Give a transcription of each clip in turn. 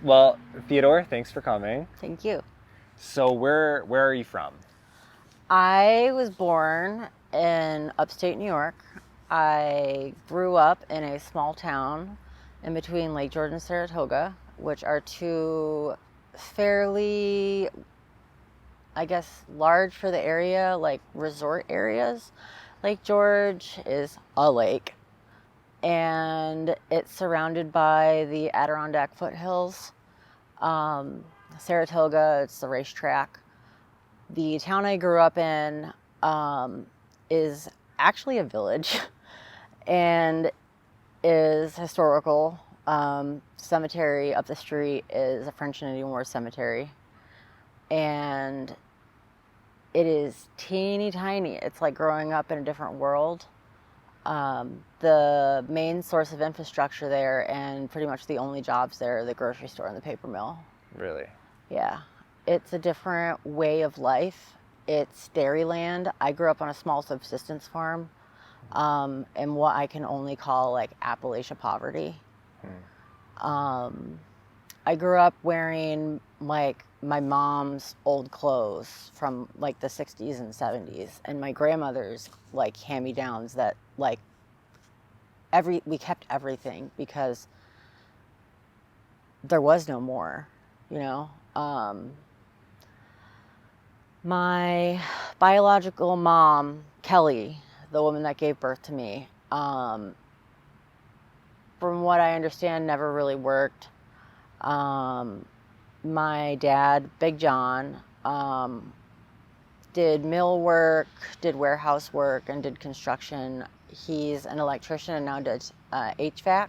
Well, Theodore, thanks for coming. Thank you. So where are you from? I was born in upstate New York. I grew up in a small town in between Lake George and Saratoga, which are two fairly, I guess, large for the area, like resort areas. Lake George is a lake, and it's surrounded by the Adirondack foothills. Um, Saratoga, it's the racetrack. The town I grew up in is actually a village and is historical. Cemetery up the street is a French and Indian War cemetery. And it is teeny tiny. It's like growing up in a different world. The main source of infrastructure there and pretty much the only jobs there are the grocery store and the paper mill. Really? Yeah. It's a different way of life. It's dairyland. I grew up on a small subsistence farm in what I can only call like Appalachia poverty. I grew up wearing like my mom's old clothes from like the 60s and 70s and my grandmother's like hand-me-downs that like we kept everything because there was no more, you know. My biological mom, Kelly, the woman that gave birth to me, from what I understand, never really worked. My dad, Big John, did mill work, did warehouse work, and did construction. He's an electrician and now does HVAC.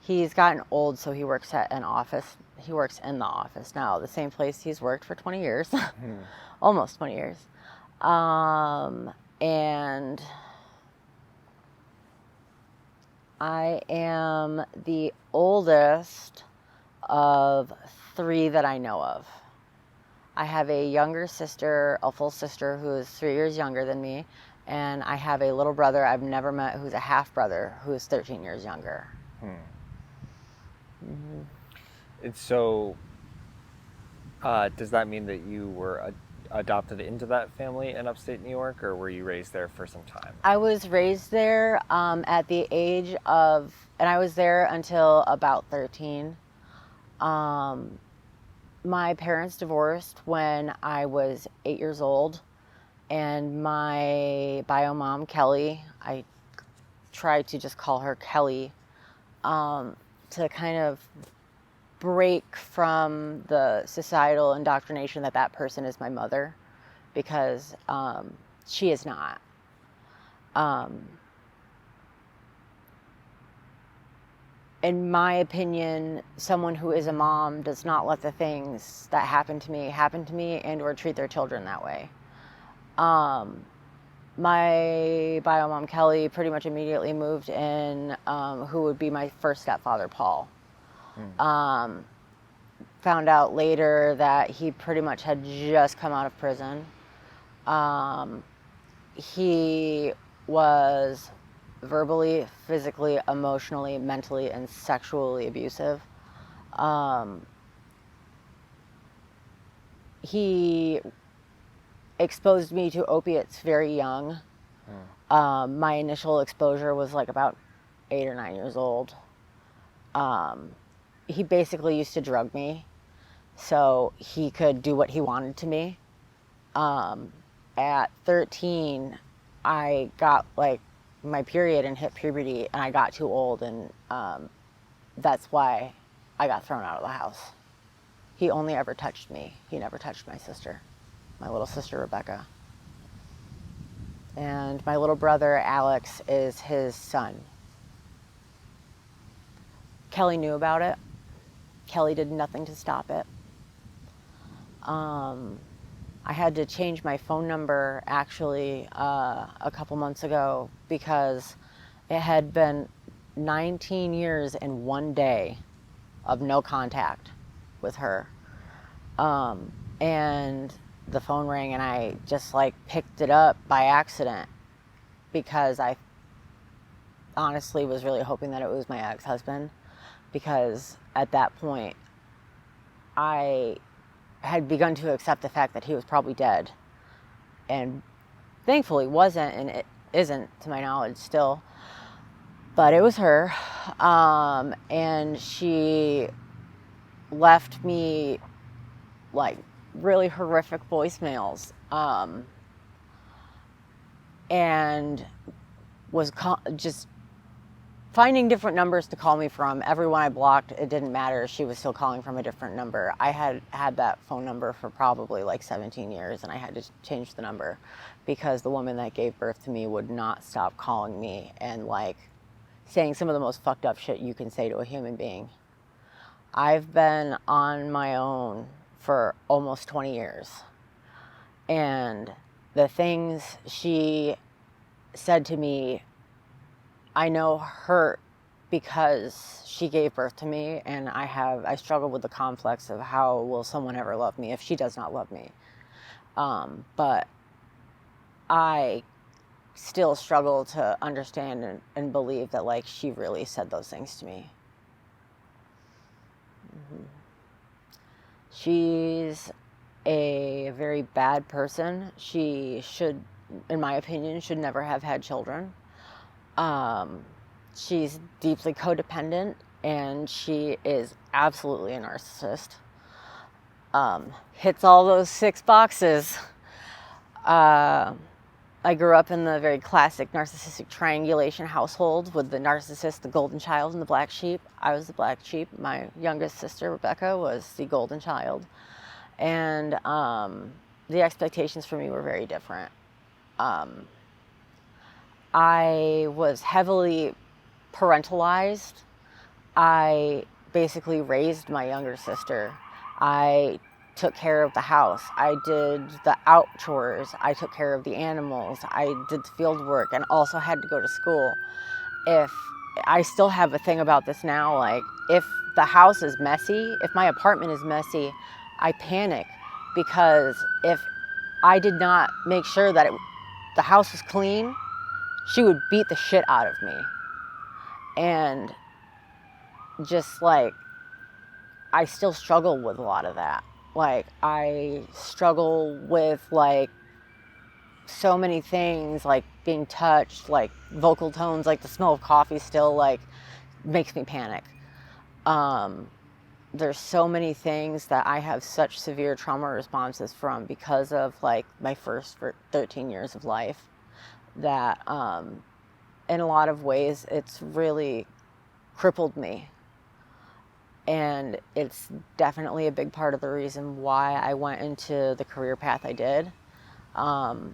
He's gotten old, so he works at an office. He works in the office now, the same place he's worked for 20 years, almost 20 years. And I am the oldest of three that I know of. I have a younger sister, a full sister, who is 3 years younger than me, and I have a little brother I've never met who's a half brother who's 13 years younger. Mm-hmm. And so, does that mean that you were adopted into that family in upstate New York, or were you raised there for some time? I was raised there at the age of, and I was there until about 13. My parents divorced when I was 8 years old, and my bio mom, Kelly, I tried to just call her Kelly, to kind of break from the societal indoctrination that person is my mother, because she is not. In my opinion, someone who is a mom does not let the things that happen to me and or treat their children that way. My bio mom, Kelly, pretty much immediately moved in, who would be my first stepfather, Paul. Found out later that he pretty much had just come out of prison. He was verbally, physically, emotionally, mentally, and sexually abusive. He exposed me to opiates very young. My initial exposure was like about 8 or 9 years old. He basically used to drug me so he could do what he wanted to me. At 13, I got like my period and hit puberty, and I got too old, and that's why I got thrown out of the house. He only ever touched me. He never touched my sister, my little sister, Rebecca. And my little brother, Alex, is his son. Kelly knew about it. Kelly did nothing to stop it. I had to change my phone number actually a couple months ago because it had been 19 years in one day of no contact with her. And the phone rang and I just like picked it up by accident because I honestly was really hoping that it was my ex-husband, because at that point I had begun to accept the fact that he was probably dead, and thankfully wasn't, and it isn't to my knowledge still, but it was her. And she left me like really horrific voicemails, and was just finding different numbers to call me from. Everyone I blocked, it didn't matter. She was still calling from a different number. I had had that phone number for probably like 17 years, and I had to change the number because the woman that gave birth to me would not stop calling me and like saying some of the most fucked up shit you can say to a human being. I've been on my own for almost 20 years. And the things she said to me, I know hurt because she gave birth to me, and I struggle with the complex of how will someone ever love me if she does not love me. But I still struggle to understand and believe that like she really said those things to me. Mm-hmm. She's a very bad person. She should, in my opinion, should never have had children. She's deeply codependent, and she is absolutely a narcissist. Hits all those 6 boxes. I grew up in the very classic narcissistic triangulation household with the narcissist, the golden child, and the black sheep. I was the black sheep. My youngest sister, Rebecca, was the golden child. And the expectations for me were very different. I was heavily parentalized. I basically raised my younger sister. I took care of the house. I did the out chores. I took care of the animals. I did the field work and also had to go to school. If I still have a thing about this now, like if the house is messy, if my apartment is messy, I panic because if I did not make sure that the house was clean, she would beat the shit out of me. And just like, I still struggle with a lot of that. Like, I struggle with like so many things, like being touched, like vocal tones, like the smell of coffee still like makes me panic. There's so many things that I have such severe trauma responses from because of like my first 13 years of life that in a lot of ways it's really crippled me. And it's definitely a big part of the reason why I went into the career path I did. I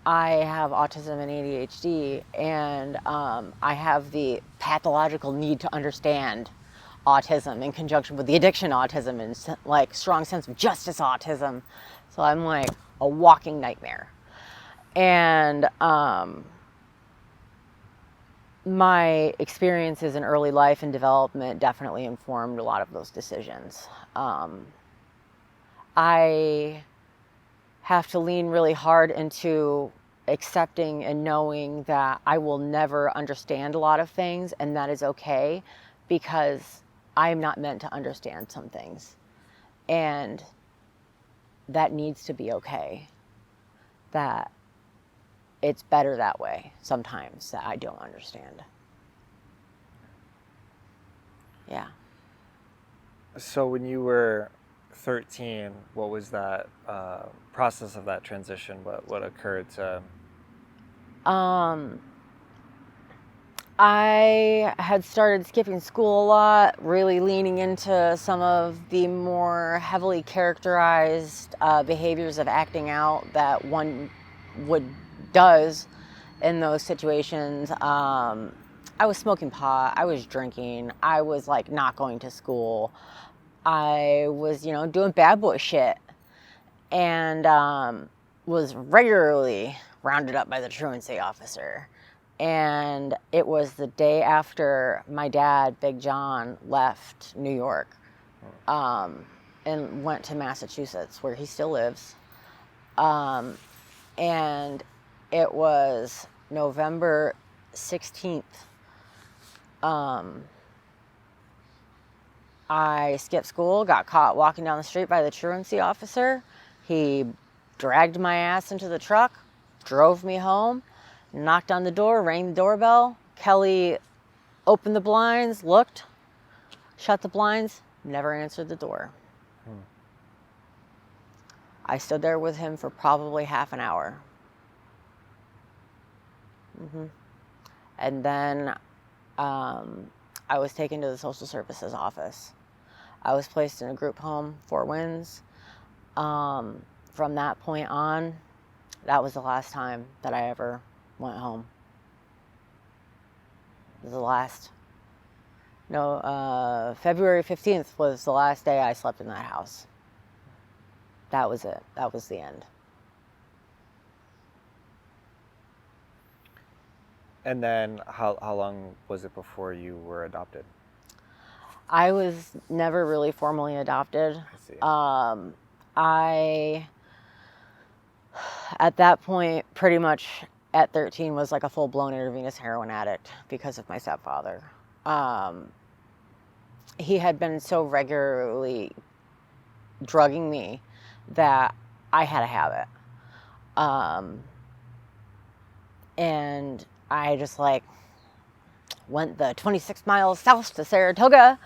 have autism and ADHD, and I have the pathological need to understand autism in conjunction with the addiction autism and like strong sense of justice autism. So I'm like a walking nightmare. And my experiences in early life and development definitely informed a lot of those decisions. I have to lean really hard into accepting and knowing that I will never understand a lot of things, and that is okay because I'm not meant to understand some things. And that needs to be okay. That it's better that way sometimes, that I don't understand. Yeah. So when you were 13, what was that process of that transition? What occurred to? I had started skipping school a lot, really leaning into some of the more heavily characterized behaviors of acting out that one does in those situations. I was smoking pot, I was drinking, I was like not going to school, I was, doing bad boy shit, and was regularly rounded up by the truancy officer. And it was the day after my dad, Big John, left New York and went to Massachusetts, where he still lives. And it was November 16th. I skipped school, got caught walking down the street by the truancy officer. He dragged my ass into the truck, drove me home, knocked on the door, rang the doorbell. Kelly opened the blinds, looked, shut the blinds, never answered the door. I stood there with him for probably half an hour. And then I was taken to the social services office. I was placed in a group home, Four Winds. From that point on, that was the last time that I ever went home. It was the last. No, February 15th was the last day I slept in that house. That was it. That was the end. And then how long was it before you were adopted? I was never really formally adopted. I see. I, at that point, pretty much at 13, was like a full-blown intravenous heroin addict because of my stepfather. He had been so regularly drugging me that I had a habit. And I just like went the 26 miles south to Saratoga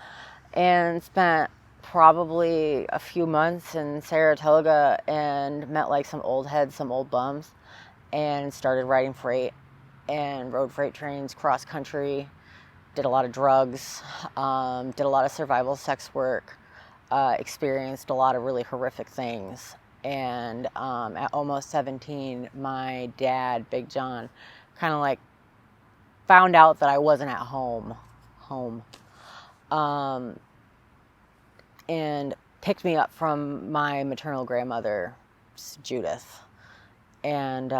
and spent probably a few months in Saratoga and met like some old heads, some old bums, and started riding freight and rode freight trains cross country, did a lot of drugs, did a lot of survival sex work, experienced a lot of really horrific things. And at almost 17, my dad, Big John, kind of like found out that I wasn't at home, and picked me up from my maternal grandmother, Judith. And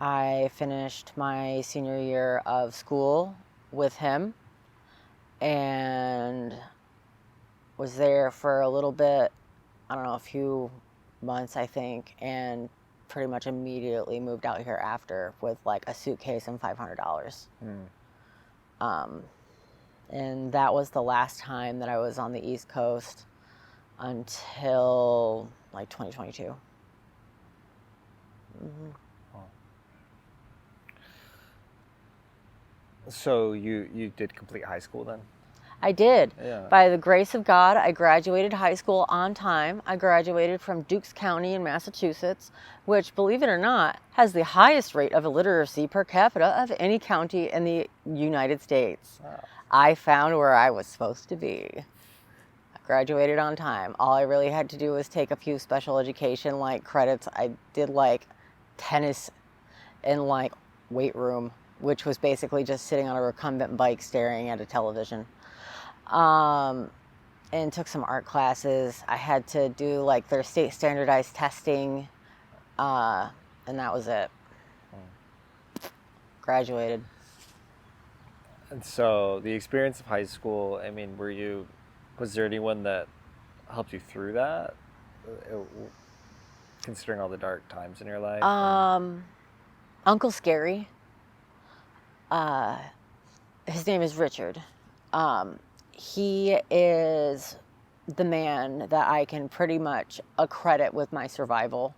I finished my senior year of school with him and was there for a little bit, I don't know, a few months, I think, and pretty much immediately moved out here after with like a suitcase and $500. And that was the last time that I was on the East Coast until like 2022. So you did complete high school then? I did. Yeah. By the grace of God, I graduated high school on time. I graduated from Dukes County in Massachusetts, which, believe it or not, has the highest rate of illiteracy per capita of any county in the United States. Wow. I found where I was supposed to be. I graduated on time. All I really had to do was take a few special education like credits. I did like tennis in like weight room, which was basically just sitting on a recumbent bike staring at a television. And took some art classes. I had to do like their state standardized testing, and that was it. Graduated. And so the experience of high school, I mean, was there anyone that helped you through that? Considering all the dark times in your life? Uncle Scary. His name is Richard. He is the man that I can pretty much accredit with my survival.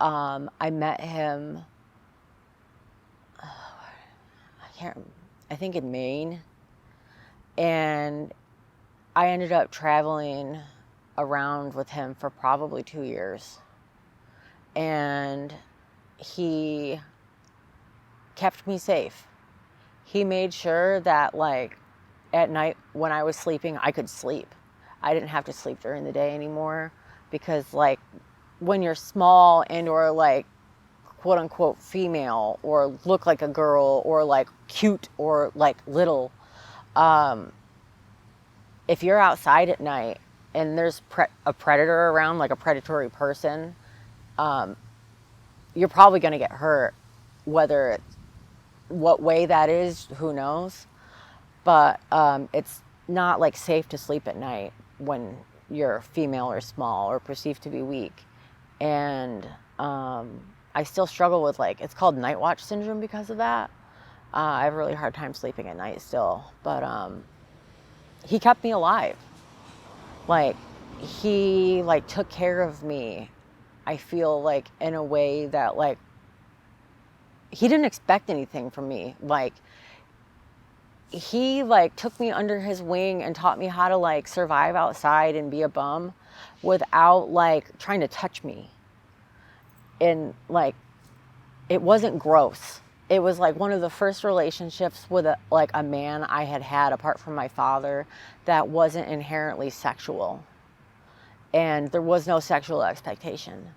I met him, I think in Maine, and I ended up traveling around with him for probably 2 years. And he kept me safe. He made sure that like at night when I was sleeping, I could sleep. I didn't have to sleep during the day anymore because like when you're small and or like quote unquote female or look like a girl or like cute or like little, if you're outside at night and there's a predator around, like a predatory person, you're probably going to get hurt. Whether it's what way that is, who knows? But it's not like safe to sleep at night when you're female or small or perceived to be weak. And I still struggle with like, it's called night watch syndrome because of that. I have a really hard time sleeping at night still. But he kept me alive. Like, he like took care of me. I feel like in a way that like he didn't expect anything from me. Like, he like took me under his wing and taught me how to like survive outside and be a bum without like trying to touch me. And like, it wasn't gross. It was like one of the first relationships with a man I had had apart from my father that wasn't inherently sexual. And there was no sexual expectation.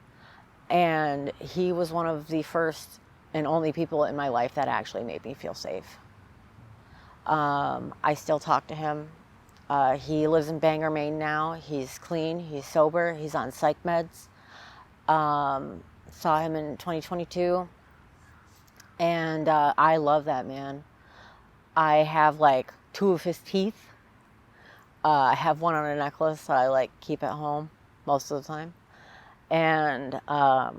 And he was one of the first and only people in my life that actually made me feel safe. I still talk to him. He lives in Bangor, Maine now. He's clean, he's sober, he's on psych meds. Saw him in 2022. And I love that man. I have like 2 of his teeth. I have one on a necklace that I like keep at home most of the time. And I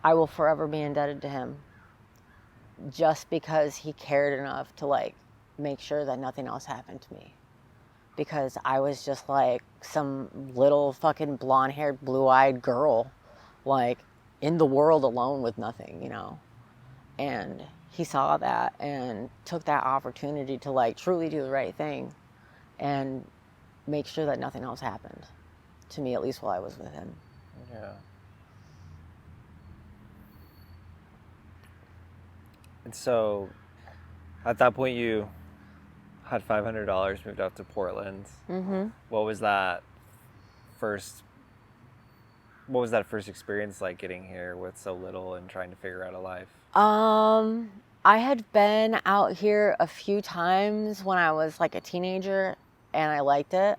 will forever be indebted to him just because he cared enough to like make sure that nothing else happened to me. Because I was just like some little fucking blonde-haired, blue-eyed girl, like in the world alone with nothing, you know. And he saw that and took that opportunity to like truly do the right thing and make sure that nothing else happened to me, at least while I was with him. Yeah. And so, at that point, you had $500, moved out to Portland. Mm-hmm. What was that first experience like, getting here with so little and trying to figure out a life? I had been out here a few times when I was like a teenager, and I liked it.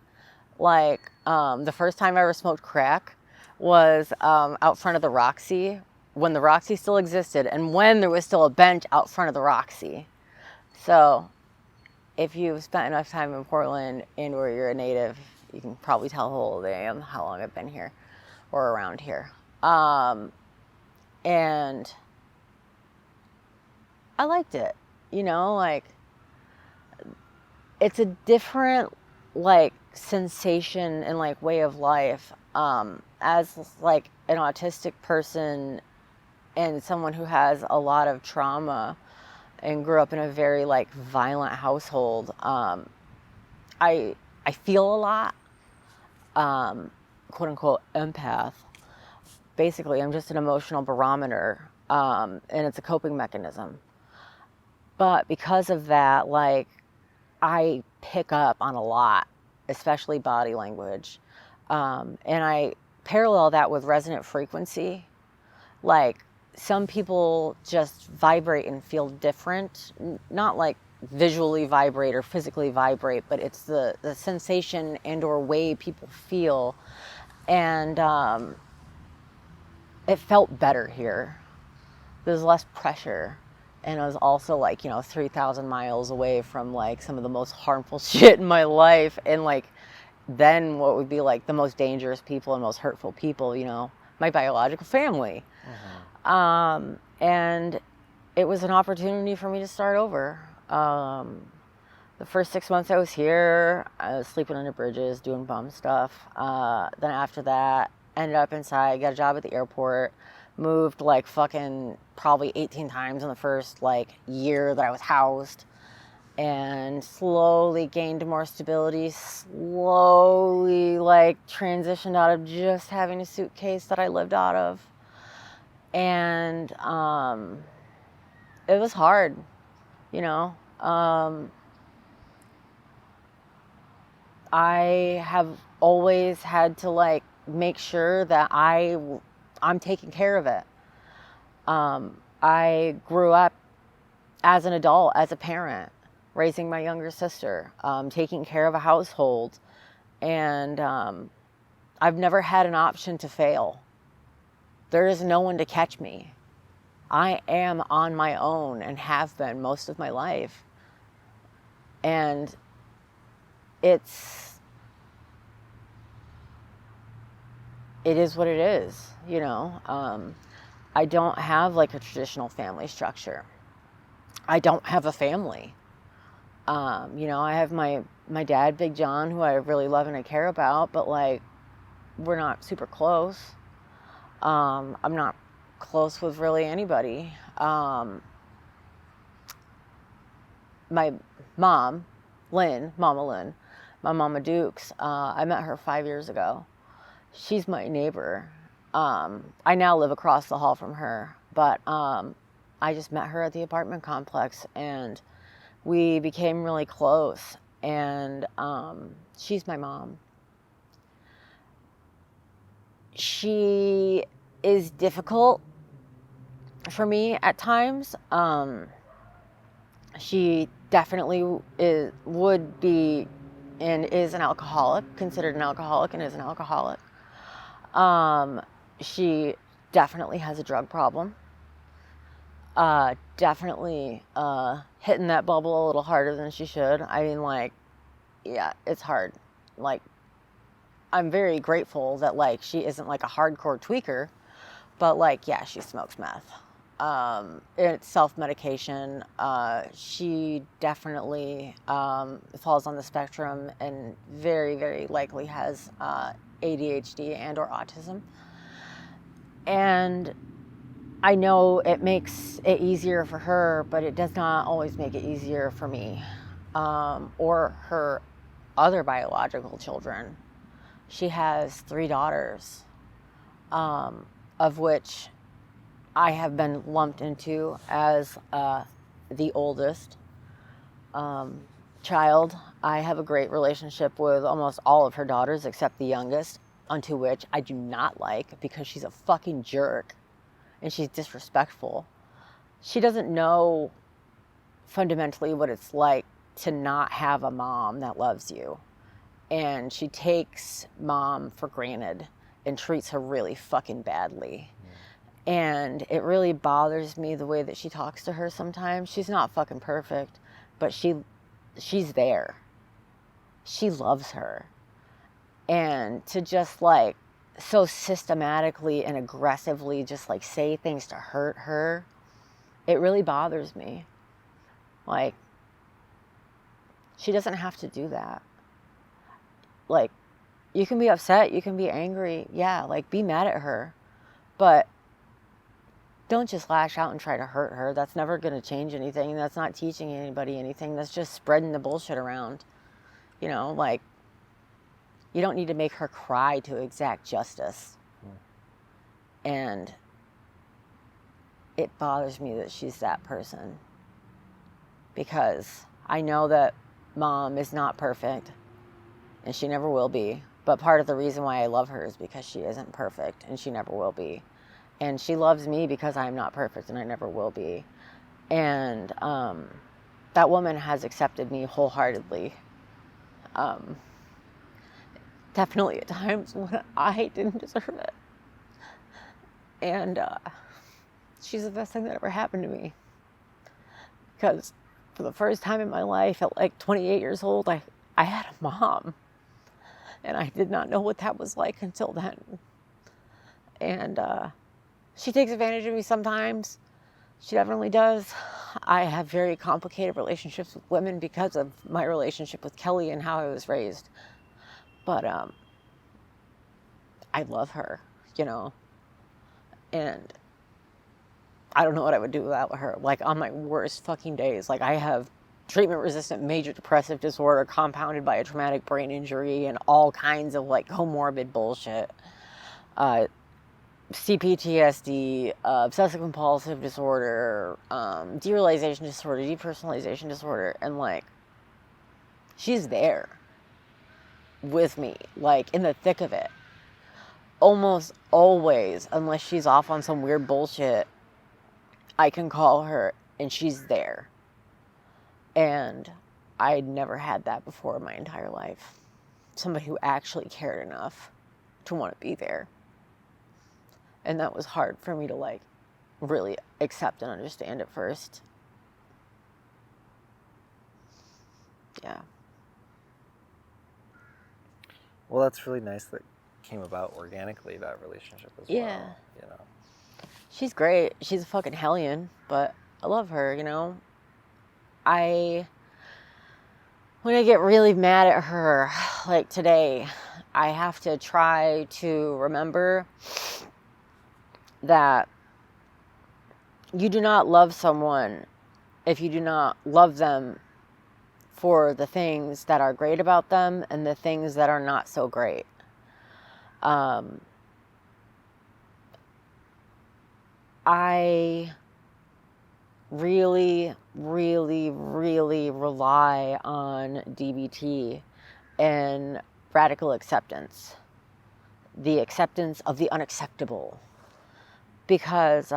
Like, the first time I ever smoked crack was out front of the Roxy, when the Roxy still existed and when there was still a bench out front of the Roxy. So if you've spent enough time in Portland and or you're a native, you can probably tell how old I am, how long I've been here or around here. And I liked it, you know, like, it's a different like sensation and like way of life. As like an autistic person and someone who has a lot of trauma and grew up in a very like violent household, I feel a lot, quote unquote empath. Basically, I'm just an emotional barometer, and it's a coping mechanism. But because of that, like, I pick up on a lot, especially body language. And I parallel that with resonant frequency. Like, some people just vibrate and feel different, not like visually vibrate or physically vibrate, but it's the sensation and or way people feel. And it felt better here. There's less pressure. And I was also like, 3,000 miles away from like some of the most harmful shit in my life. And like, then what would be like the most dangerous people and most hurtful people, my biological family. Mm-hmm. And it was an opportunity for me to start over. The first 6 months I was here, I was sleeping under bridges, doing bum stuff. Then after that, ended up inside, got a job at the airport, moved like fucking probably 18 times in the first like year that I was housed, and slowly gained more stability, slowly like transitioned out of just having a suitcase that I lived out of. And it was hard, I have always had to like make sure that I'm taking care of it. I grew up as an adult, as a parent, raising my younger sister, taking care of a household, and I've never had an option to fail. There is no one to catch me. I am on my own and have been most of my life. And it is what it is, I don't have like a traditional family structure. I don't have a family. I have my my dad, Big John, who I really love and I care about, but like, we're not super close. I'm not close with really anybody. My mom, Mama Lynn, my Mama Dukes, I met her 5 years ago. She's my neighbor. I now live across the hall from her, but I just met her at the apartment complex and we became really close. And she's my mom. She is difficult for me at times. She definitely would be and is an alcoholic, considered an alcoholic and is an alcoholic. She definitely has a drug problem. Definitely hitting that bubble a little harder than she should. I mean, like, yeah, it's hard. Like, I'm very grateful that, like, she isn't, like, a hardcore tweaker, but, like, yeah, she smokes meth. It's self-medication. She definitely falls on the spectrum and very, very likely has ADHD and or autism. And I know it makes it easier for her, but it does not always make it easier for me or her other biological children. She has 3 daughters, of which I have been lumped into as the oldest child. I have a great relationship with almost all of her daughters except the youngest, unto which I do not like because she's a fucking jerk and she's disrespectful. She doesn't know fundamentally what it's like to not have a mom that loves you. And she takes mom for granted and treats her really fucking badly. And it really bothers me the way that she talks to her sometimes. She's not fucking perfect, but she's there. She loves her. And to just like so systematically and aggressively just like say things to hurt her, it really bothers me. Like, she doesn't have to do that. Like, you can be upset, you can be angry, yeah, like be mad at her, but don't just lash out and try to hurt her. That's never going to change anything. That's not teaching anybody anything. That's just spreading the bullshit around. You know, like, you don't need to make her cry to exact justice. And it bothers me that she's that person. Because I know that mom is not perfect. And she never will be. But part of the reason why I love her is because she isn't perfect. And she never will be. And she loves me because I'm not perfect and I never will be. And that woman has accepted me wholeheartedly. Definitely at times when I didn't deserve it. And she's the best thing that ever happened to me. Because for the first time in my life, at like 28 years old, I had a mom. And I did not know what that was like until then. And she takes advantage of me sometimes. She definitely does. I have very complicated relationships with women because of my relationship with Kelly and how I was raised. But I love her, you know. And I don't know what I would do without her. Like, on my worst fucking days. Like, I have treatment-resistant major depressive disorder compounded by a traumatic brain injury and all kinds of, like, comorbid bullshit. CPTSD, obsessive-compulsive disorder, derealization disorder, depersonalization disorder. And, like, she's there with me, like, in the thick of it. Almost always, unless she's off on some weird bullshit, I can call her and she's there. And I'd never had that before in my entire life. Somebody who actually cared enough to want to be there. And that was hard for me to, like, really accept and understand at first. Yeah. Well, that's really nice that came about organically, that relationship as well, you know. She's great. She's a fucking hellion, but I love her, you know. When when I get really mad at her, like today, I have to try to remember that you do not love someone if you do not love them for the things that are great about them and the things that are not so great. I really, really, really rely on DBT and radical acceptance, the acceptance of the unacceptable. Because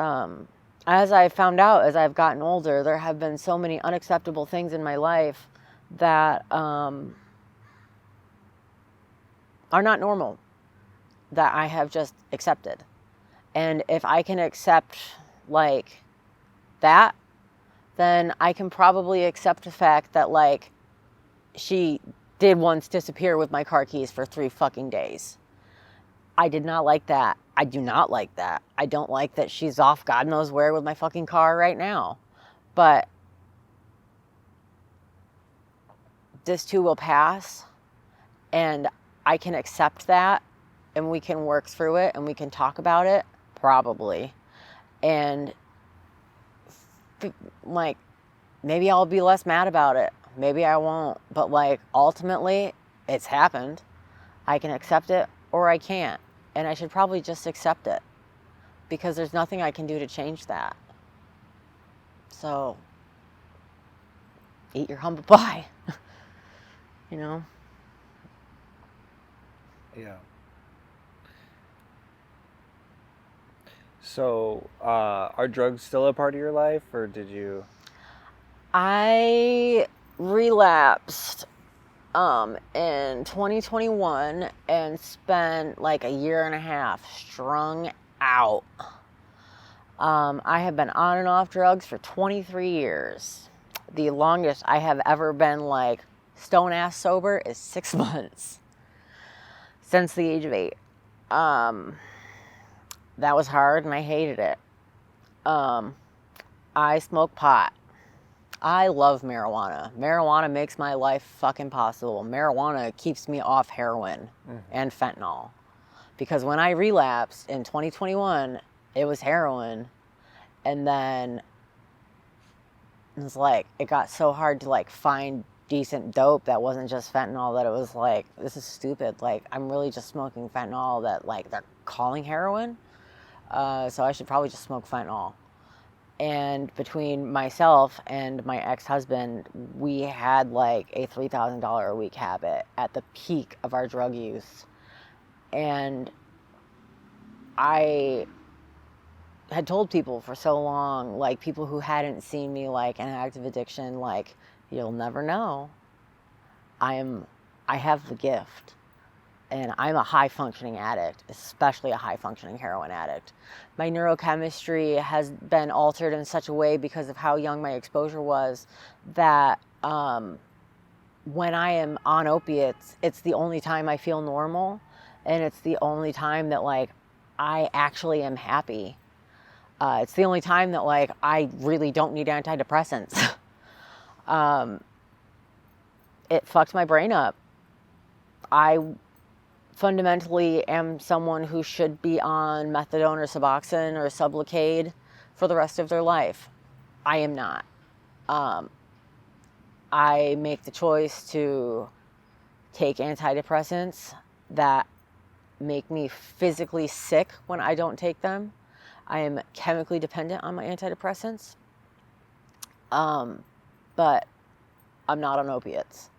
as I found out as I've gotten older, there have been so many unacceptable things in my life that are not normal, that I have just accepted. And if I can accept like that, then I can probably accept the fact that like she did once disappear with my car keys for 3 fucking days. I did not like that. I do not like that. I don't like that she's off God knows where with my fucking car right now. But this too will pass, and I can accept that, and we can work through it, and we can talk about it, probably. And like, maybe I'll be less mad about it. Maybe I won't. But like, ultimately, it's happened. I can accept it or I can't. And I should probably just accept it, because there's nothing I can do to change that. So, eat your humble pie. You know? Yeah. So, are drugs still a part of your life, or did you? I relapsed in 2021 and spent like a year and a half strung out. I have been on and off drugs for 23 years. The longest I have ever been like stone ass sober is 6 months, since the age of 8. That was hard and I hated it. I smoke pot. I love marijuana. Marijuana makes my life fucking possible. Marijuana keeps me off heroin and fentanyl. Because when I relapsed in 2021, it was heroin. And then it was like, it got so hard to like find decent dope that wasn't just fentanyl, that it was like, this is stupid. Like, I'm really just smoking fentanyl that like they're calling heroin. So I should probably just smoke fentanyl. And between myself and my ex-husband, we had like a $3,000 a week habit at the peak of our drug use. And I had told people for so long, like people who hadn't seen me like an active addiction, like, you'll never know. I have the gift. And I'm a high-functioning addict, especially a high-functioning heroin addict. My neurochemistry has been altered in such a way because of how young my exposure was, that when I am on opiates, it's the only time I feel normal, and it's the only time that like I actually am happy. It's the only time that like I really don't need antidepressants. It fucked my brain up. I fundamentally am someone who should be on methadone or Suboxone or Sublocade for the rest of their life. I am not. I make the choice to take antidepressants that make me physically sick when I don't take them. I am chemically dependent on my antidepressants. But I'm not on opiates.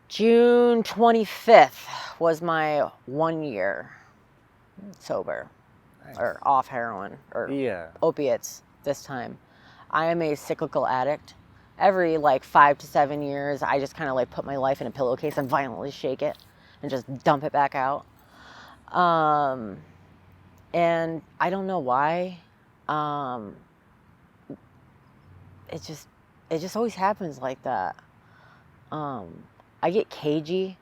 June 25th was my 1 year sober. Nice. Or off heroin or opiates this time. I am a cyclical addict. Every like 5 to 7 years, I just kind of like put my life in a pillowcase and violently shake it and just dump it back out. And I don't know why. It just always happens like that. I get cagey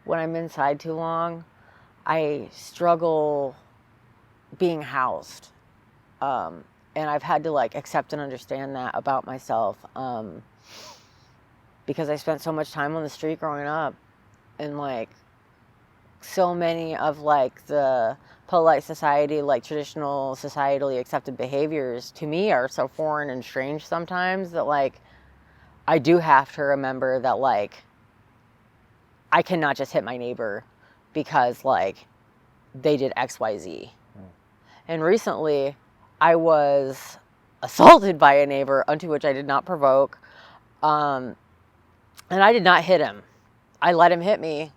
when I'm inside too long. I struggle being housed. And I've had to like accept and understand that about myself. because I spent so much time on the street growing up, and like so many of like the polite society, like traditional societally accepted behaviors to me are so foreign and strange sometimes that like I do have to remember that like I cannot just hit my neighbor because like they did XYZ. And recently I was assaulted by a neighbor unto which I did not provoke. And I did not hit him. I let him hit me,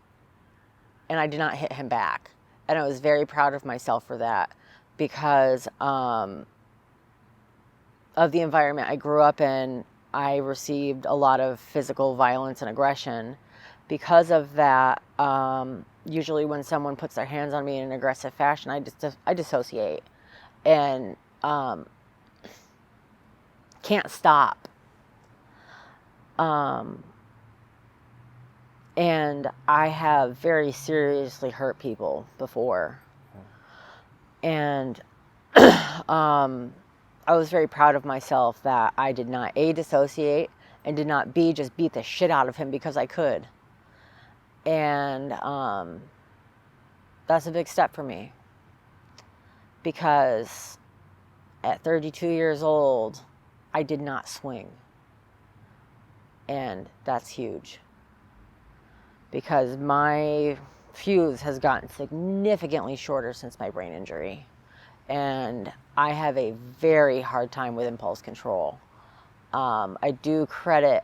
and I did not hit him back. And I was very proud of myself for that because of the environment I grew up in. I received a lot of physical violence and aggression. Because of that, usually when someone puts their hands on me in an aggressive fashion, I dissociate and can't stop. And I have very seriously hurt people before. And I was very proud of myself that I did not A, dissociate, and did not B, just beat the shit out of him because I could. And that's a big step for me. Because at 32 years old, I did not swing. And that's huge. Because my fuse has gotten significantly shorter since my brain injury. And I have a very hard time with impulse control. I do credit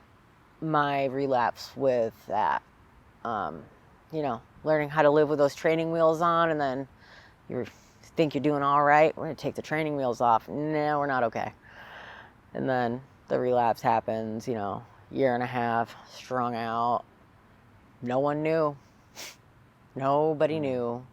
my relapse with that. Learning how to live with those training wheels on, and then you think you're doing all right. We're going to take the training wheels off. No, we're not okay. And then the relapse happens, year and a half, strung out. No one knew. Nobody knew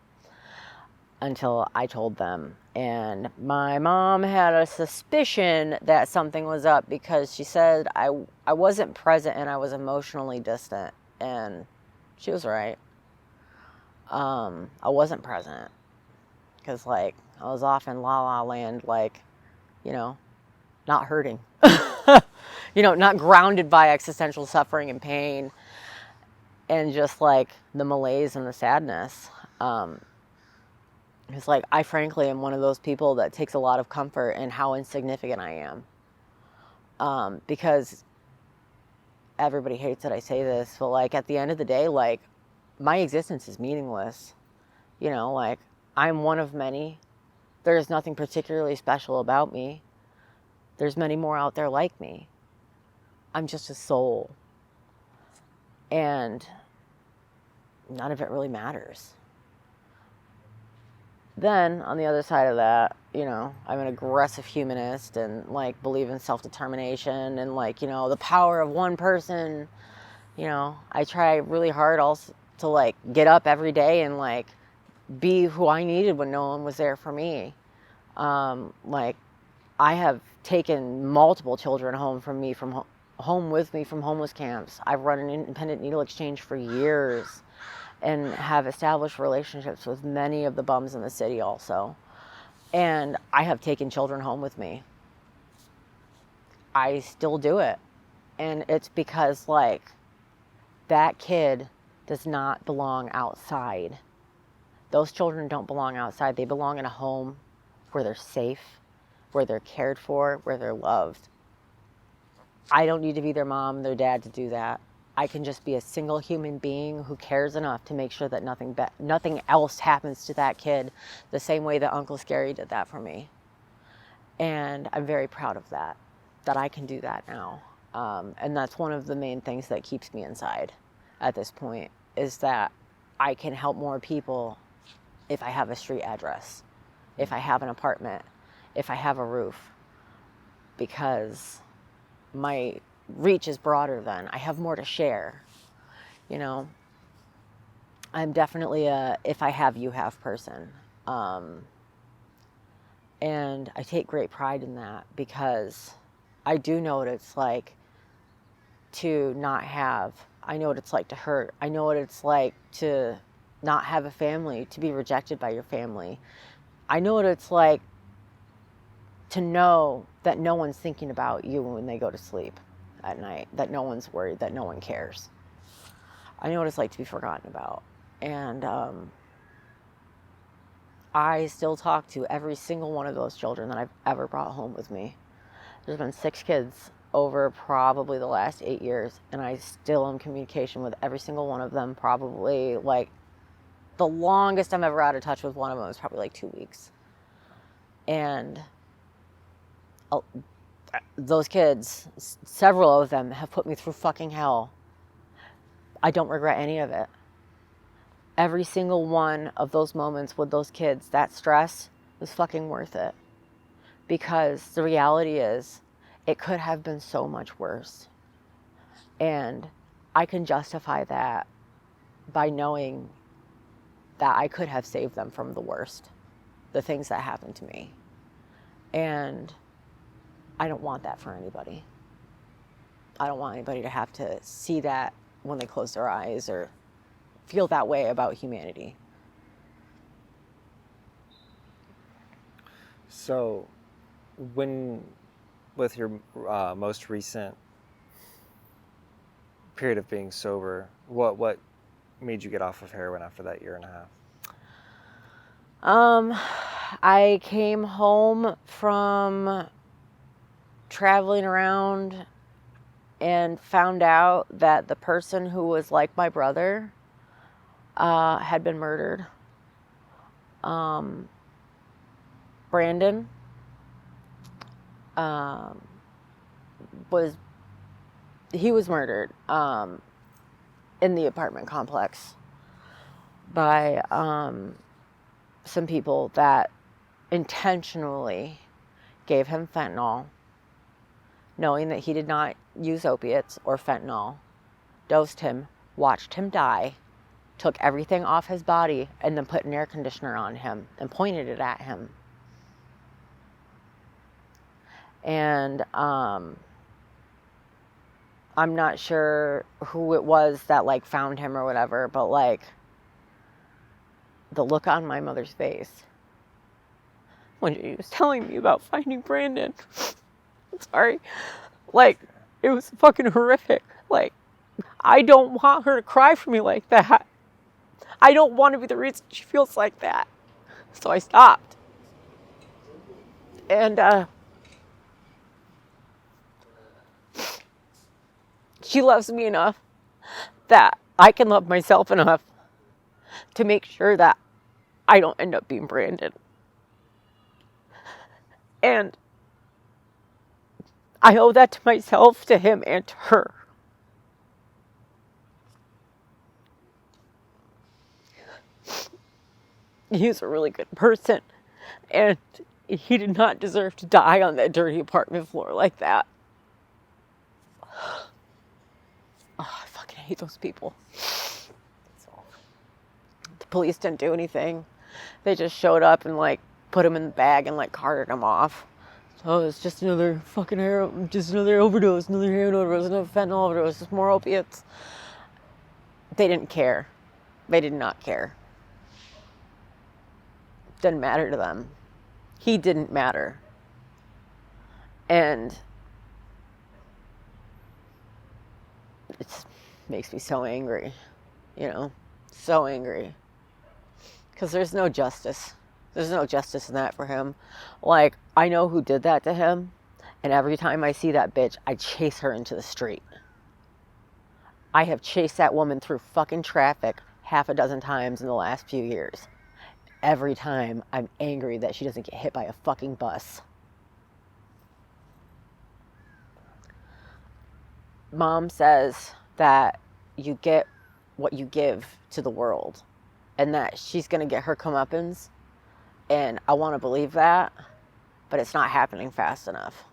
until I told them. And my mom had a suspicion that something was up because she said I wasn't present and I was emotionally distant. And she was right. I wasn't present because, like, I was off in la la land, like, not hurting. Not grounded by existential suffering and pain and just, like, the malaise and the sadness. It's like, I frankly am one of those people that takes a lot of comfort in how insignificant I am. Because everybody hates that I say this, but, like, at the end of the day, like, my existence is meaningless. Like, I'm one of many. There's nothing particularly special about me. There's many more out there like me. I'm just a soul. And none of it really matters. Then, on the other side of that, I'm an aggressive humanist and, like, believe in self-determination and, like, the power of one person. I try really hard also to, like, get up every day and, like, be who I needed when no one was there for me. Like, I have taken multiple children home with me from homeless camps. I've run an independent needle exchange for years and have established relationships with many of the bums in the city also. And I have taken children home with me. I still do it. And it's because, like, that kid does not belong outside. Those children don't belong outside. They belong in a home where they're safe, where they're cared for, where they're loved. I don't need to be their mom, their dad to do that. I can just be a single human being who cares enough to make sure that nothing else happens to that kid the same way that Uncle Scary did that for me. And I'm very proud of that I can do that now. And that's one of the main things that keeps me inside at this point, is that I can help more people if I have a street address, if I have an apartment, if I have a roof, because my reach is broader then. I have more to share. I'm definitely a if I have, you have person. And I take great pride in that because I do know what it's like to not have. I know what it's like to hurt. I know what it's like to not have a family, to be rejected by your family. I know what it's like to know that no one's thinking about you when they go to sleep. at night, that no one's worried, that no one cares. I know what it's like to be forgotten about. And I still talk to every single one of those children that I've ever brought home with me. There's been 6 kids over probably the last 8 years, and I still am in communication with every single one of them. Probably like the longest I'm ever out of touch with one of them is probably like 2 weeks. And those kids, several of them have put me through fucking hell. I don't regret any of it. Every single one of those moments with those kids, that stress was fucking worth it. Because the reality is, it could have been so much worse. And I can justify that by knowing that I could have saved them from the worst, the things that happened to me. And I don't want that for anybody. I don't want anybody to have to see that when they close their eyes or feel that way about humanity. So, with your most recent period of being sober, what made you get off of heroin after that year and a half? I came home from traveling around and found out that the person who was like my brother had been murdered. Brandon was murdered in the apartment complex by some people that intentionally gave him fentanyl, knowing that he did not use opiates or fentanyl, dosed him, watched him die, took everything off his body, and then put an air conditioner on him and pointed it at him. And I'm not sure who it was that like found him or whatever, but like the look on my mother's face when she was telling me about finding Brandon. Sorry. Like, it was fucking horrific. Like, I don't want her to cry for me like that. I don't want to be the reason she feels like that. So I stopped. And she loves me enough that I can love myself enough to make sure that I don't end up being Brandon. And I owe that to myself, to him, and to her. He's a really good person, and he did not deserve to die on that dirty apartment floor like that. Oh, I fucking hate those people. The police didn't do anything. They just showed up and like put him in the bag and like carted him off. So it's just another fucking just another overdose, another heroin overdose, another fentanyl overdose, just more opiates. They didn't care. They did not care. Didn't matter to them. He didn't matter. And it makes me so angry, you know, so angry. Because there's no justice. There's no justice in that for him. Like, I know who did that to him, and every time I see that bitch, I chase her into the street. I have chased that woman through fucking traffic 6 times in the last few years. Every time I'm angry that she doesn't get hit by a fucking bus. Mom says that you get what you give to the world, and that she's gonna get her comeuppance, and I want to believe that, but it's not happening fast enough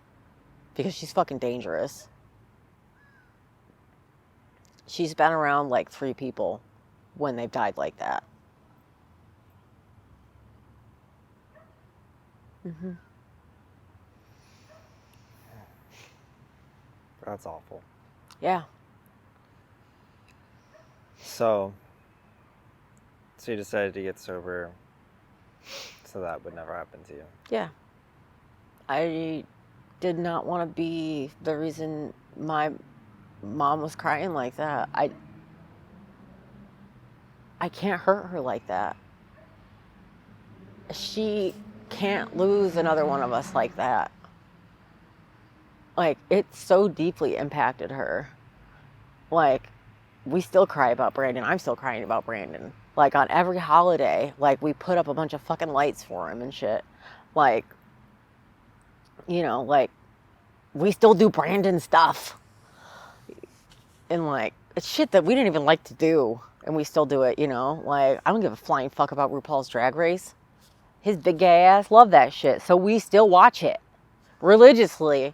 because she's fucking dangerous. She's been around like 3 people when they've died like that. Mm-hmm. That's awful. Yeah. So you decided to get sober so that would never happen to you. Yeah. I did not want to be the reason my mom was crying like that. I can't hurt her like that. She can't lose another one of us like that. Like, it so deeply impacted her. Like, we still cry about Brandon. I'm still crying about Brandon. Like, on every holiday, like, we put up a bunch of fucking lights for him and shit. Like, you know, like, we still do Brandon stuff. And, like, it's shit that we didn't even like to do. And we still do it, you know? Like, I don't give a flying fuck about RuPaul's Drag Race. His big gay ass love that shit. So we still watch it religiously,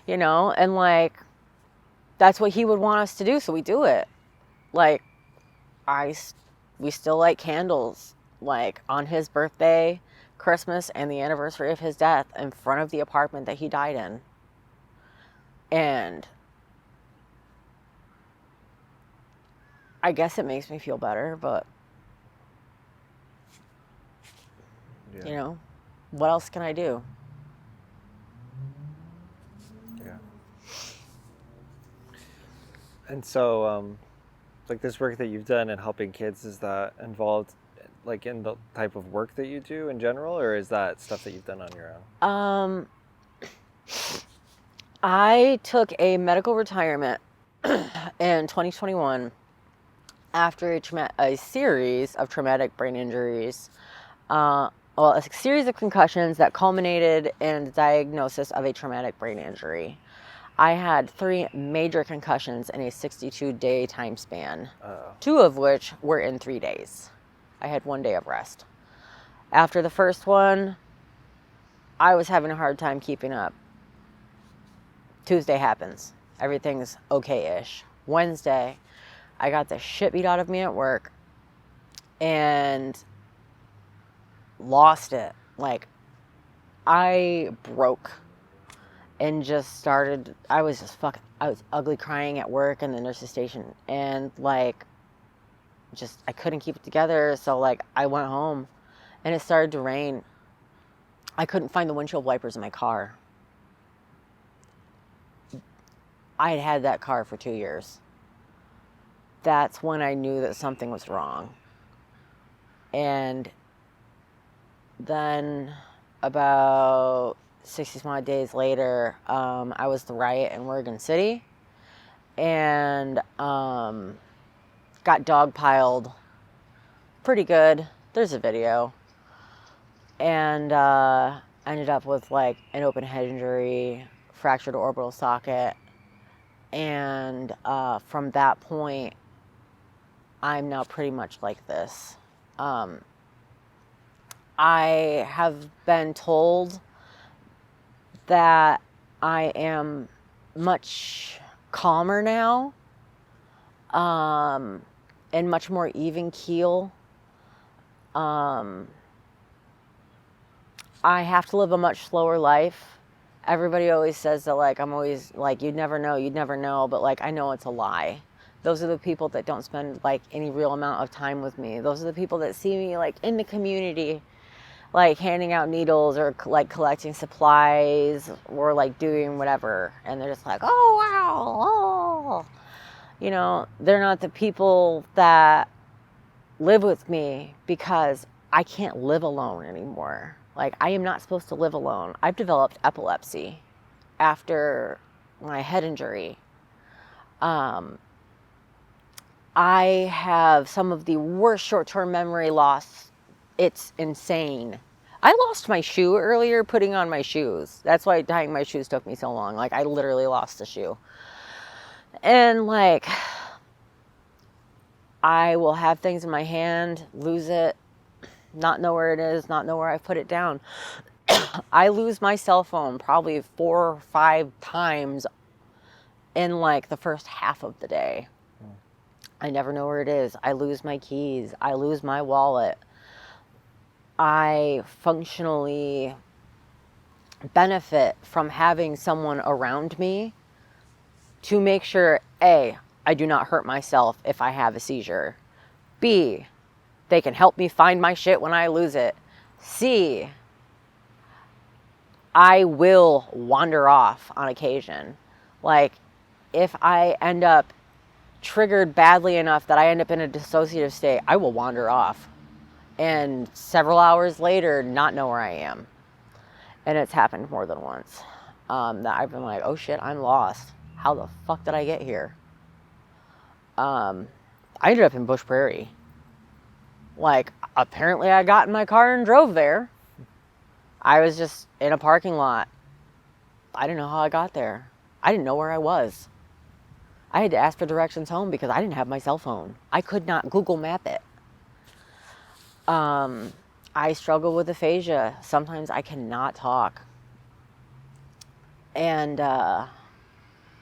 you know? And, like, that's what he would want us to do, so we do it. Like, we still light candles, like, on his birthday, Christmas, and the anniversary of his death in front of the apartment that he died in. And I guess it makes me feel better, but, you know, what else can I do? Yeah. And so, like, this work that you've done in helping kids, is that involved, like, in the type of work that you do in general, or is that stuff that you've done on your own? I took a medical retirement in 2021 after a series of traumatic brain injuries. A series of concussions that culminated in the diagnosis of a traumatic brain injury. I had 3 major concussions in a 62-day time span, 2 of which were in 3 days. I had 1 day of rest. After the first one, I was having a hard time keeping up. Tuesday happens. Everything's okay-ish. Wednesday, I got the shit beat out of me at work and lost it. Like, I broke and just started, I was ugly crying at work in the nurse's station, and, like, just, I couldn't keep it together. So, like, I went home and it started to rain. I couldn't find the windshield wipers in my car. I had had that car for 2 years. That's when I knew that something was wrong. And then about 60 some odd days later, I was the riot in Oregon City, and got dogpiled pretty good. There's a video. And ended up with, like, an open head injury, fractured orbital socket. And from that point, I'm now pretty much like this. I have been told that I am much calmer now, and much more even keel. I have to live a much slower life. Everybody always says that, like, I'm always, like, you'd never know, but, like, I know it's a lie. Those are the people that don't spend, like, any real amount of time with me. Those are the people that see me, like, in the community, like, handing out needles or, like, collecting supplies or, like, doing whatever. And they're just like, oh, wow, oh. You know, they're not the people that live with me because I can't live alone anymore. Like, I am not supposed to live alone. I've developed epilepsy after my head injury. I have some of the worst short-term memory loss. It's insane. I lost my shoe earlier putting on my shoes. That's why tying my shoes took me so long. Like, I literally lost the shoe. And, like, I will have things in my hand, lose it, not know where it is, not know where I've put it down. I lose my cell phone probably 4 or 5 times in, like, the first half of the day. I never know where it is. I lose my keys. I lose my wallet. I functionally benefit from having someone around me to make sure, A, I do not hurt myself if I have a seizure. B, they can help me find my shit when I lose it. C, I will wander off on occasion. Like, if I end up triggered badly enough that I end up in a dissociative state, I will wander off. And several hours later, not know where I am. And it's happened more than once. That I've been like, oh shit, I'm lost. How the fuck did I get here? I ended up in Bush Prairie. Like, apparently I got in my car and drove there. I was just in a parking lot. I didn't know how I got there. I didn't know where I was. I had to ask for directions home because I didn't have my cell phone. I could not Google map it. I struggle with aphasia. Sometimes I cannot talk. And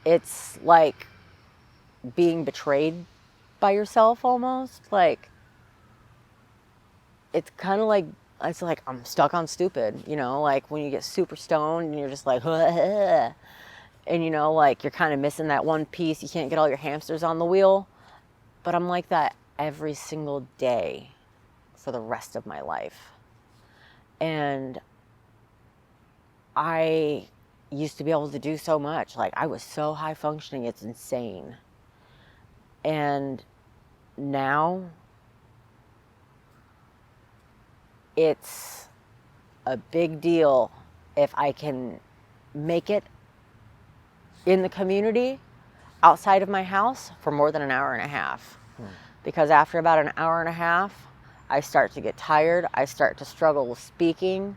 it's like being betrayed by yourself almost. Like, it's kind of like, it's like I'm stuck on stupid, you know, like when you get super stoned and you're just like, and you know, like you're kind of missing that one piece. You can't get all your hamsters on the wheel. But I'm like that every single day for the rest of my life. And I used to be able to do so much. Like, I was so high functioning, it's insane. And now it's a big deal if I can make it in the community outside of my house for more than an hour and a half. Because after about an hour and a half, I start to get tired. I start to struggle with speaking,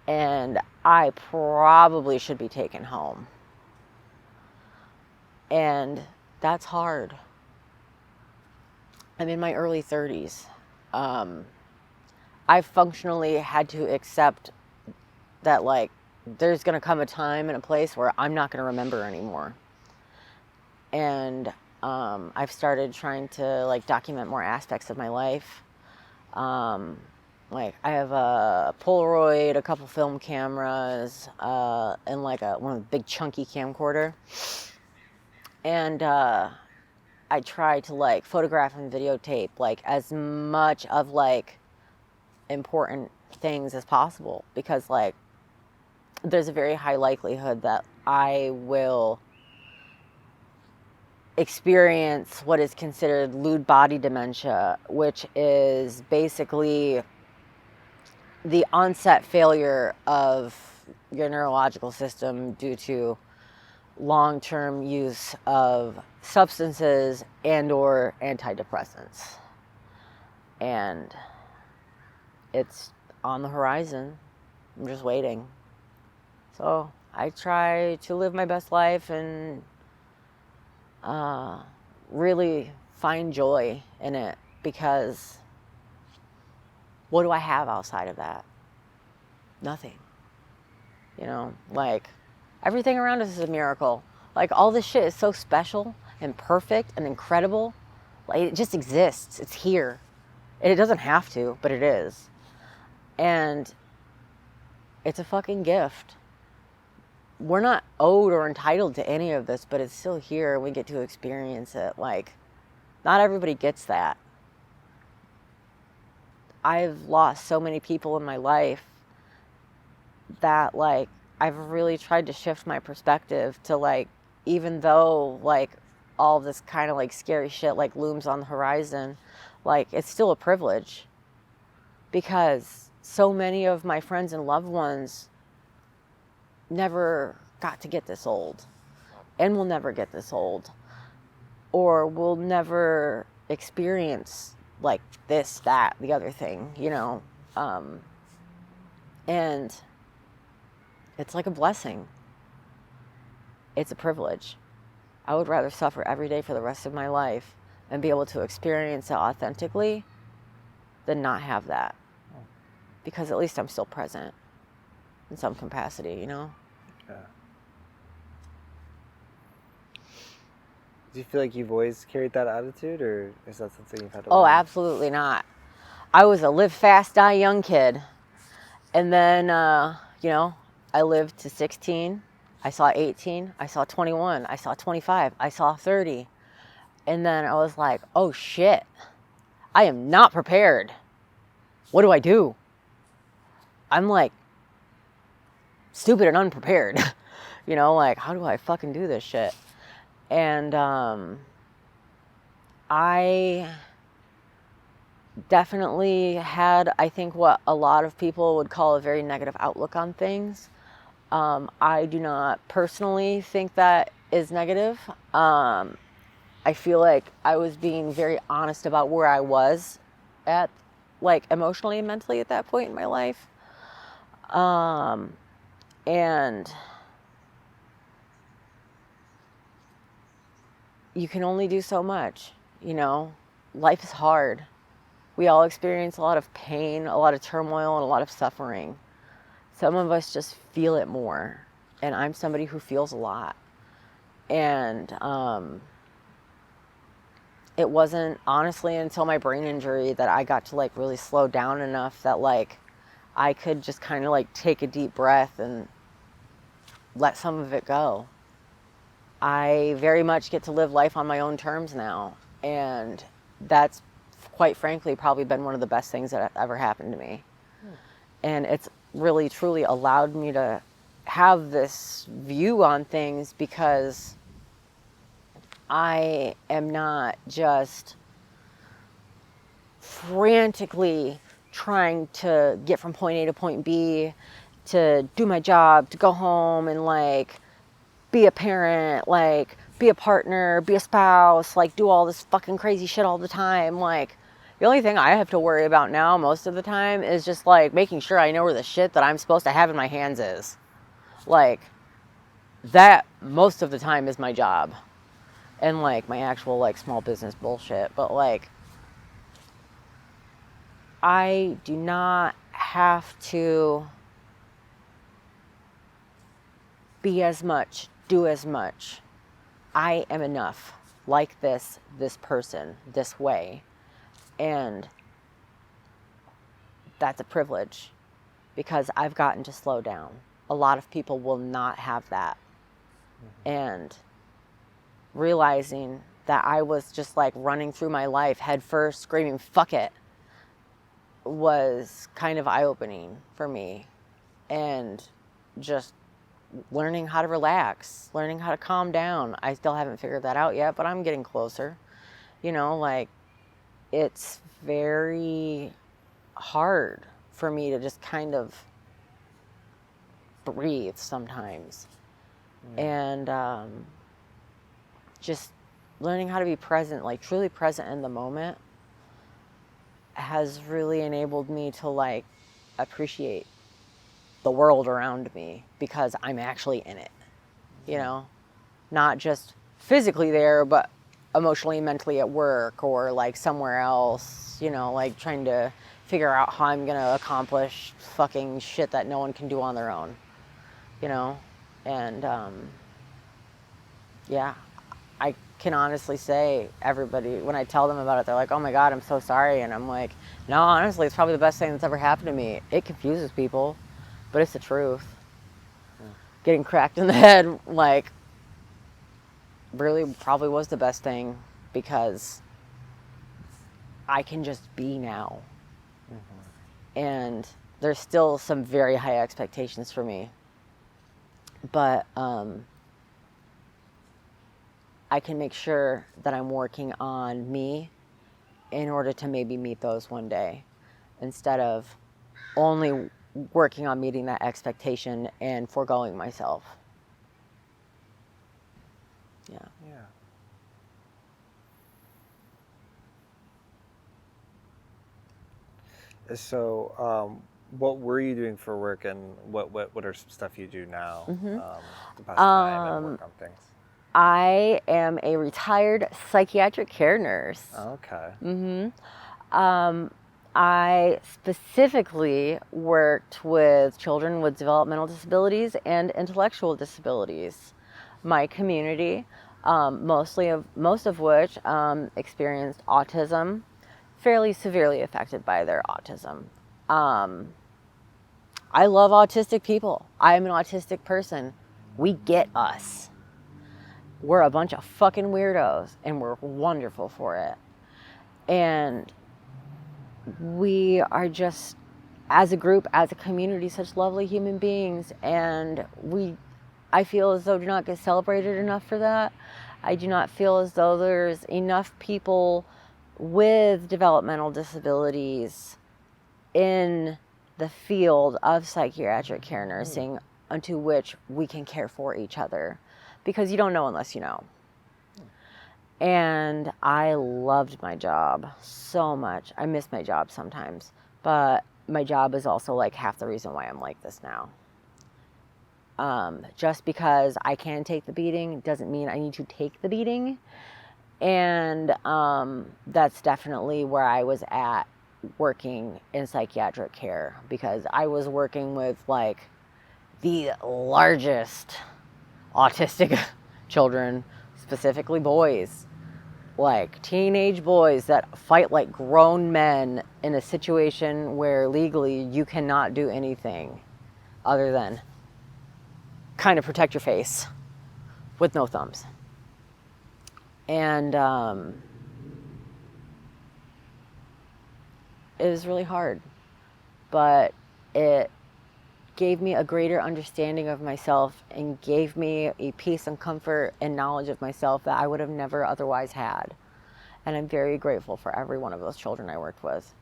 and I probably should be taken home. And that's hard. I'm in my early 30s. I functionally had to accept that, like, there's going to come a time and a place where I'm not going to remember anymore. And I've started trying to, like, document more aspects of my life. Like, I have a Polaroid, a couple film cameras, and like one of the big chunky camcorder. And I try to, like, photograph and videotape, like, as much of, like, important things as possible, because, like, there's a very high likelihood that I will experience what is considered Lewy body dementia, which is basically the onset failure of your neurological system due to long-term use of substances and or antidepressants. And it's on the horizon. I'm just waiting. So I try to live my best life and really find joy in it, because what do I have outside of that? Nothing. You know, like, everything around us is a miracle. Like, all this shit is so special and perfect and incredible. Like, it just exists. It's here. And it doesn't have to, but it is. And it's a fucking gift. We're not owed or entitled to any of this, but it's still here and we get to experience it. Like, not everybody gets that. I've lost so many people in my life that, like, I've really tried to shift my perspective to, like, even though, like, all this kind of, like, scary shit, like, looms on the horizon, like, it's still a privilege, because so many of my friends and loved ones never got to get this old, and will never get this old, or will never experience, like, this, that, the other thing, you know. And it's like a blessing. It's a privilege. I would rather suffer every day for the rest of my life and be able to experience it authentically than not have that. Because at least I'm still present in some capacity, you know? Yeah. Do you feel like you've always carried that attitude, or is that something you've had to learn? Oh, absolutely not. I was a live fast, die young kid. And then, you know, I lived to 16. I saw 18. I saw 21. I saw 25. I saw 30. And then I was like, oh shit, I am not prepared. What do I do? I'm like stupid and unprepared. You know, like, how do I fucking do this shit? And I definitely had, I think, what a lot of people would call a very negative outlook on things. I do not personally think that is negative. I feel like I was being very honest about where I was at, like, emotionally and mentally at that point in my life. And you can only do so much, you know? Life is hard. We all experience a lot of pain, a lot of turmoil, and a lot of suffering. Some of us just feel it more. And I'm somebody who feels a lot. And it wasn't honestly until my brain injury that I got to like really slow down enough that like I could just kind of like take a deep breath and let some of it go. I very much get to live life on my own terms now. And that's quite frankly probably been one of the best things that ever happened to me. And it's really truly allowed me to have this view on things because I am not just frantically trying to get from point A to point B, to do my job, to go home and like be a parent, like be a partner, be a spouse, like do all this fucking crazy shit all the time. Like the only thing I have to worry about now most of the time is just like making sure I know where the shit that I'm supposed to have in my hands is. Like that most of the time is my job. And like my actual like small business bullshit. But like I do not have to be as much, do as much. I am enough, like this person, this way. And that's a privilege because I've gotten to slow down. A lot of people will not have that. And realizing that I was just like running through my life head first, screaming, fuck it, was kind of eye-opening for me. And just learning how to relax, learning how to calm down. I still haven't figured that out yet, but I'm getting closer. You know, like it's very hard for me to just kind of breathe sometimes. And just learning how to be present, like truly present in the moment, has really enabled me to like appreciate the world around me because I'm actually in it, you know, not just physically there, but emotionally, mentally at work or like somewhere else, you know, like trying to figure out how I'm going to accomplish fucking shit that no one can do on their own, you know? And, yeah, I can honestly say everybody, when I tell them about it, they're like, oh my God, I'm so sorry. And I'm like, no, honestly, it's probably the best thing that's ever happened to me. It confuses people, but it's the truth. Getting cracked in the head, like, really probably was the best thing because I can just be now. And there's still some very high expectations for me. But I can make sure that I'm working on me in order to maybe meet those one day, instead of only working on meeting that expectation and foregoing myself. Yeah. So, what were you doing for work, and what are some stuff you do now to pass time and work on things? I am a retired psychiatric care nurse. Okay. I specifically worked with children with developmental disabilities and intellectual disabilities. My community, most of which experienced autism, fairly severely affected by their autism. I love autistic people. I'm an autistic person. We get us. We're a bunch of fucking weirdos, and we're wonderful for it. And we are just as a group, as a community, such lovely human beings, and I feel as though do not get celebrated enough for that. I do not feel as though there's enough people with developmental disabilities in the field of psychiatric care nursing unto which we can care for each other, because you don't know unless you know. And I loved my job so much. I miss my job sometimes, but my job is also like half the reason why I'm like this now. Just because I can take the beating doesn't mean I need to take the beating. And that's definitely where I was at working in psychiatric care, because I was working with like the largest autistic children, specifically boys, like teenage boys that fight like grown men in a situation where legally you cannot do anything other than kind of protect your face with no thumbs. And it was really hard, but it gave me a greater understanding of myself and gave me a peace and comfort and knowledge of myself that I would have never otherwise had. And I'm very grateful for every one of those children I worked with.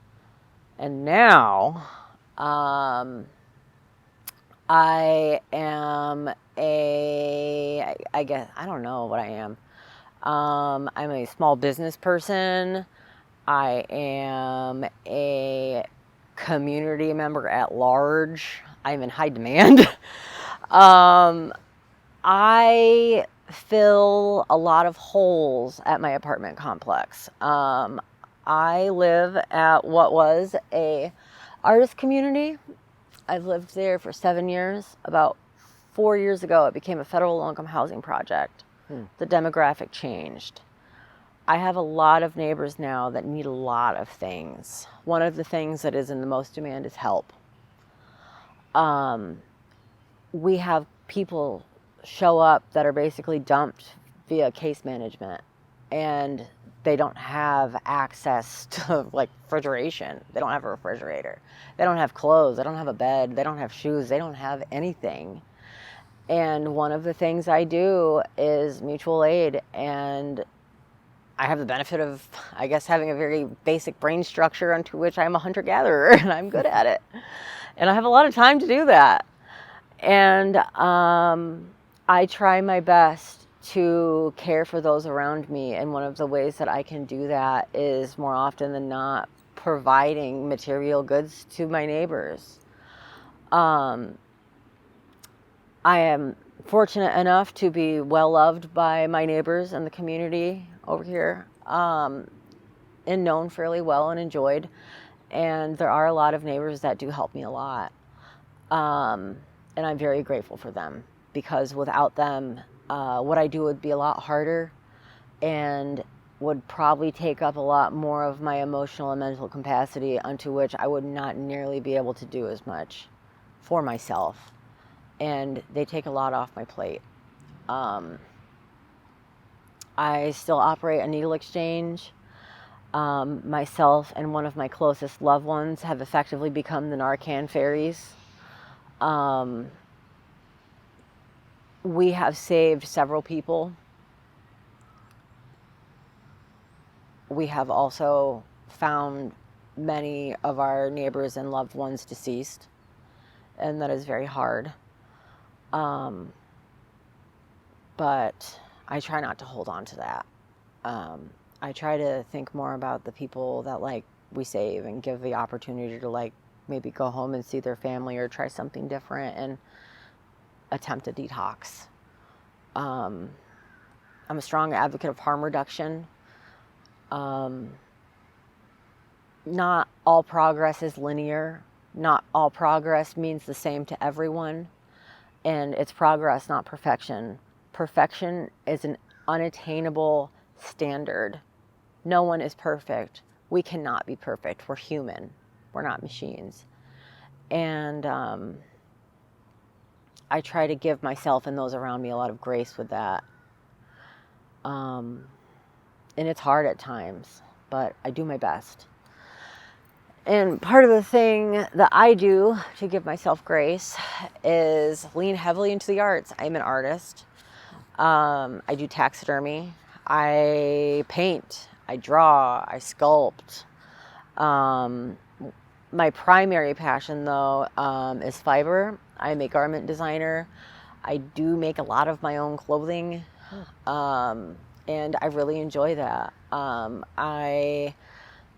And now, I am I guess, I don't know what I am. I'm a small business person. I am a community member at large. I'm in high demand. I fill a lot of holes at my apartment complex. I live at what was a artist community. I've lived there for 7 years. About 4 years ago, it became a federal low-income housing project. The demographic changed. I have a lot of neighbors now that need a lot of things. One of the things that is in the most demand is help. We have people show up that are basically dumped via case management, and they don't have access to like refrigeration. They don't have a refrigerator. They don't have clothes. They don't have a bed. They don't have shoes. They don't have anything. And one of the things I do is mutual aid, and I have the benefit of, I guess, having a very basic brain structure unto which I'm a hunter-gatherer, and I'm good at it. And I have a lot of time to do that. And I try my best to care for those around me, and one of the ways that I can do that is more often than not providing material goods to my neighbors. I am fortunate enough to be well loved by my neighbors and the community over here, and known fairly well and enjoyed. And there are a lot of neighbors that do help me a lot. And I'm very grateful for them, because without them, what I do would be a lot harder and would probably take up a lot more of my emotional and mental capacity, unto which I would not nearly be able to do as much for myself. And they take a lot off my plate. I still operate a needle exchange. Myself and one of my closest loved ones have effectively become the Narcan fairies. We have saved several people. We have also found many of our neighbors and loved ones deceased, and that is very hard. But I try not to hold on to that. I try to think more about the people that like we save and give the opportunity to like maybe go home and see their family or try something different and attempt a detox. I'm a strong advocate of harm reduction. Not all progress is linear. Not all progress means the same to everyone. And it's progress, not perfection. Perfection is an unattainable standard. No one is perfect. We cannot be perfect. We're human. We're not machines. And I try to give myself and those around me a lot of grace with that. And it's hard at times, but I do my best. And part of the thing that I do to give myself grace is lean heavily into the arts. I'm an artist. I do taxidermy. I paint. I draw. I sculpt. My primary passion, though, is fiber. I'm a garment designer. I do make a lot of my own clothing, and I really enjoy that. I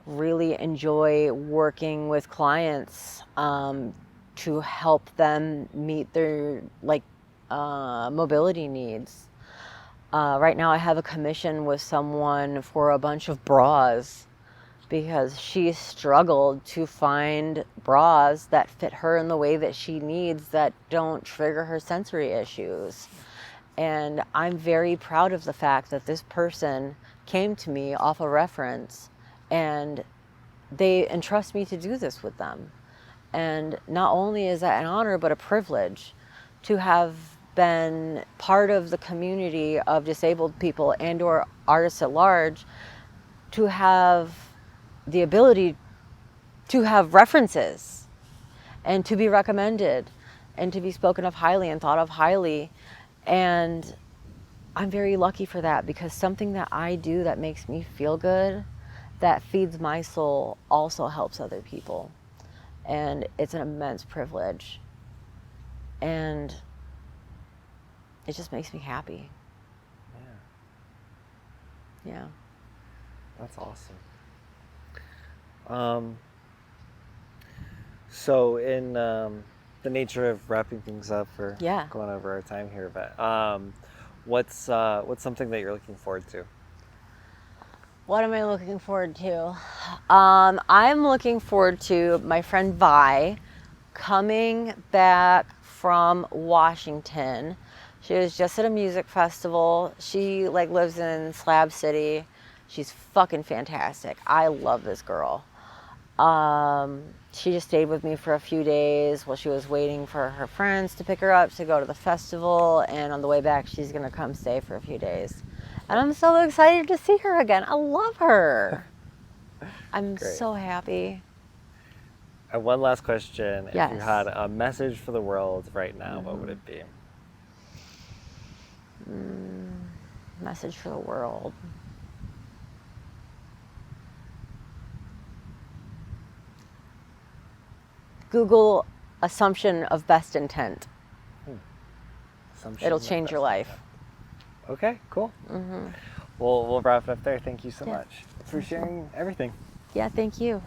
really enjoy working with clients to help them meet their mobility needs. Right now I have a commission with someone for a bunch of bras because she struggled to find bras that fit her in the way that she needs that don't trigger her sensory issues. And I'm very proud of the fact that this person came to me off a reference and they entrust me to do this with them. And not only is that an honor, but a privilege to have been part of the community of disabled people and or artists at large, to have the ability to have references and to be recommended and to be spoken of highly and thought of highly. And I'm very lucky for that, because something that I do that makes me feel good, that feeds my soul, also helps other people. And it's an immense privilege. And it just makes me happy. Yeah. That's awesome. So in the nature of wrapping things up, for going over our time here, but what's something that you're looking forward to? What am I looking forward to? I'm looking forward to my friend Vi coming back from Washington. She was just at a music festival. She lives in Slab City. She's fucking fantastic. I love this girl. She just stayed with me for a few days while she was waiting for her friends to pick her up to go to the festival, and on the way back she's gonna come stay for a few days. And I'm so excited to see her again. I love her. I'm so happy. And one last question. Yes. If you had a message for the world right now, what would it be? Message for the world. Google assumption of best intent. It'll change your life. Okay, cool. We'll wrap it up there. Thank you so much for sharing everything. Yeah, thank you.